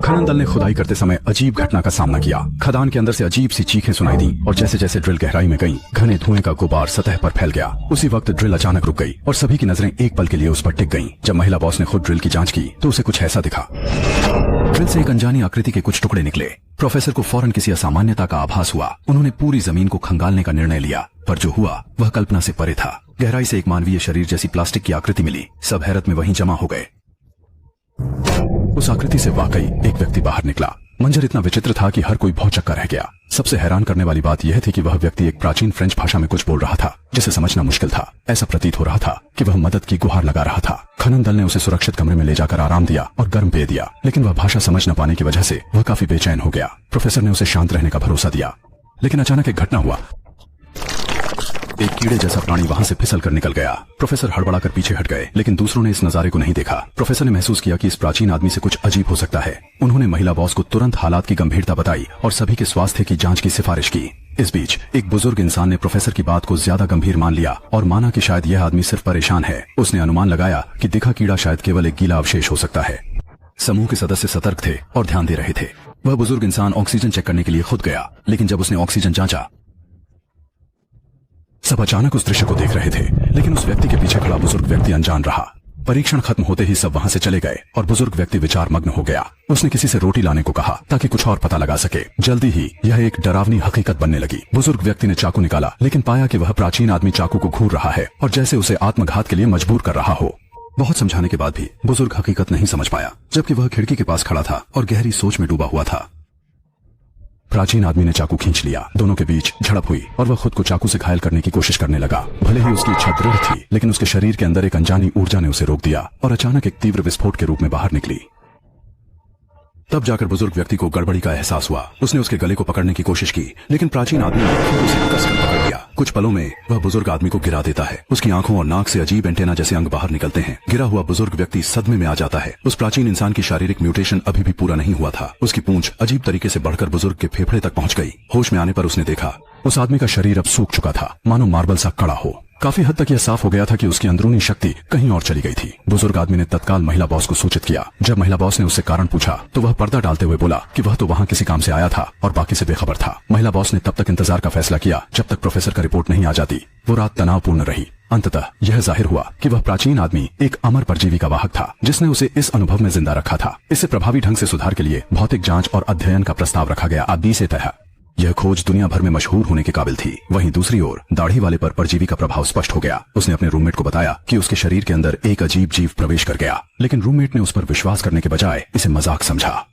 खनन दल ने खुदाई करते समय अजीब घटना का सामना किया। खदान के अंदर से अजीब सी चीखें सुनाई दी और जैसे जैसे ड्रिल गहराई में गई, घने धुएं का गुबार सतह पर फैल गया। उसी वक्त ड्रिल अचानक रुक गई और सभी की नजरें एक पल के लिए उस पर टिक गईं। जब महिला बॉस ने खुद ड्रिल की जांच की तो उसे कुछ ऐसा दिखा। ड्रिल से एक अनजानी आकृति के कुछ टुकड़े निकले। प्रोफेसर को फौरन किसी असामान्यता का आभास हुआ। उन्होंने पूरी जमीन को खंगालने का निर्णय लिया, पर जो हुआ वह कल्पना से परे था। गहराई से एक मानवीय शरीर जैसी प्लास्टिक की आकृति मिली। सब हैरत में वहीं जमा हो गए। उस आकृति से वाकई एक व्यक्ति बाहर निकला। मंजर इतना विचित्र था कि हर कोई भौचक्का रह गया। सबसे हैरान करने वाली बात यह थी कि वह व्यक्ति एक प्राचीन फ्रेंच भाषा में कुछ बोल रहा था, जिसे समझना मुश्किल था। ऐसा प्रतीत हो रहा था कि वह मदद की गुहार लगा रहा था। खनन दल ने उसे सुरक्षित कमरे में ले जाकर आराम दिया और गर्म पेय दिया, लेकिन वह भाषा समझ न पाने की वजह से वह काफी बेचैन हो गया। प्रोफेसर ने उसे शांत रहने का भरोसा दिया, लेकिन अचानक एक घटना हुआ। एक कीड़े जैसा प्राणी वहां से फिसल कर निकल गया। प्रोफेसर हड़बड़ाकर पीछे हट गए, लेकिन दूसरों ने इस नजारे को नहीं देखा। प्रोफेसर ने महसूस किया कि इस प्राचीन आदमी से कुछ अजीब हो सकता है। उन्होंने महिला बॉस को तुरंत हालात की गंभीरता बताई और सभी के स्वास्थ्य की जांच की सिफारिश की। इस बीच एक बुजुर्ग इंसान ने प्रोफेसर की बात को ज्यादा गंभीर मान लिया और माना कि शायद यह आदमी सिर्फ परेशान है। उसने अनुमान लगाया कि दिखा कीड़ा शायद केवल एक गीला अवशेष हो सकता है। समूह के सदस्य सतर्क थे और ध्यान दे रहे थे। वह बुजुर्ग इंसान ऑक्सीजन चेक करने के लिए खुद गया, लेकिन जब उसने ऑक्सीजन जांचा, सब अचानक उस दृश्य को देख रहे थे, लेकिन उस व्यक्ति के पीछे खड़ा बुजुर्ग व्यक्ति अनजान रहा। परीक्षण खत्म होते ही सब वहां से चले गए और बुजुर्ग व्यक्ति विचार मग्न हो गया। उसने किसी से रोटी लाने को कहा ताकि कुछ और पता लगा सके। जल्दी ही यह एक डरावनी हकीकत बनने लगी। बुजुर्ग व्यक्ति ने चाकू निकाला, लेकिन पाया कि वह प्राचीन आदमी चाकू को घूर रहा है और जैसे उसे आत्मघात के लिए मजबूर कर रहा हो। बहुत समझाने के बाद भी बुजुर्ग हकीकत नहीं समझ पाया, जबकि वह खिड़की के पास खड़ा था और गहरी सोच में डूबा हुआ था। प्राचीन आदमी ने चाकू खींच लिया। दोनों के बीच झड़प हुई और वह खुद को चाकू से घायल करने की कोशिश करने लगा। भले ही उसकी इच्छा दृढ़ थी, लेकिन उसके शरीर के अंदर एक अनजानी ऊर्जा ने उसे रोक दिया और अचानक एक तीव्र विस्फोट के रूप में बाहर निकली। तब जाकर बुजुर्ग व्यक्ति को गड़बड़ी का एहसास हुआ। उसने उसके गले को पकड़ने की कोशिश की, लेकिन प्राचीन आदमी ने खुद उसे कसकर पकड़ लिया। कुछ पलों में वह बुजुर्ग आदमी को गिरा देता है। उसकी आंखों और नाक से अजीब एंटेना जैसे अंग बाहर निकलते हैं। गिरा हुआ बुजुर्ग व्यक्ति सदमे में आ जाता है। उस प्राचीन इंसान की शारीरिक म्यूटेशन अभी भी पूरा नहीं हुआ था। उसकी पूंछ अजीब तरीके से बढ़कर बुजुर्ग के फेफड़े तक पहुंच गई। होश में आने पर उसने देखा उस आदमी का शरीर अब सूख चुका था, मानो मार्बल सा कड़ा हो। काफी हद तक यह साफ हो गया था कि उसकी अंदरूनी शक्ति कहीं और चली गई थी। बुजुर्ग आदमी ने तत्काल महिला बॉस को सूचित किया। जब महिला बॉस ने उससे कारण पूछा तो वह पर्दा डालते हुए बोला कि वह तो वहां किसी काम से आया था और बाकी से बेखबर था। महिला बॉस ने तब तक इंतजार का फैसला किया जब तक प्रोफेसर का रिपोर्ट नहीं आ जाती। वो रात तनावपूर्ण रही। अंततः यह जाहिर हुआ कि वह प्राचीन आदमी एक अमर परजीवी का वाहक था, जिसने उसे इस अनुभव में जिंदा रखा था। इससे प्रभावी ढंग से सुधार के लिए भौतिक जांच और अध्ययन का प्रस्ताव रखा गया। आदि से तह यह खोज दुनिया भर में मशहूर होने के काबिल थी। वहीं दूसरी ओर दाढ़ी वाले पर परजीवी का प्रभाव स्पष्ट हो गया। उसने अपने रूममेट को बताया कि उसके शरीर के अंदर एक अजीब जीव प्रवेश कर गया, लेकिन रूममेट ने उस पर विश्वास करने के बजाय इसे मजाक समझा।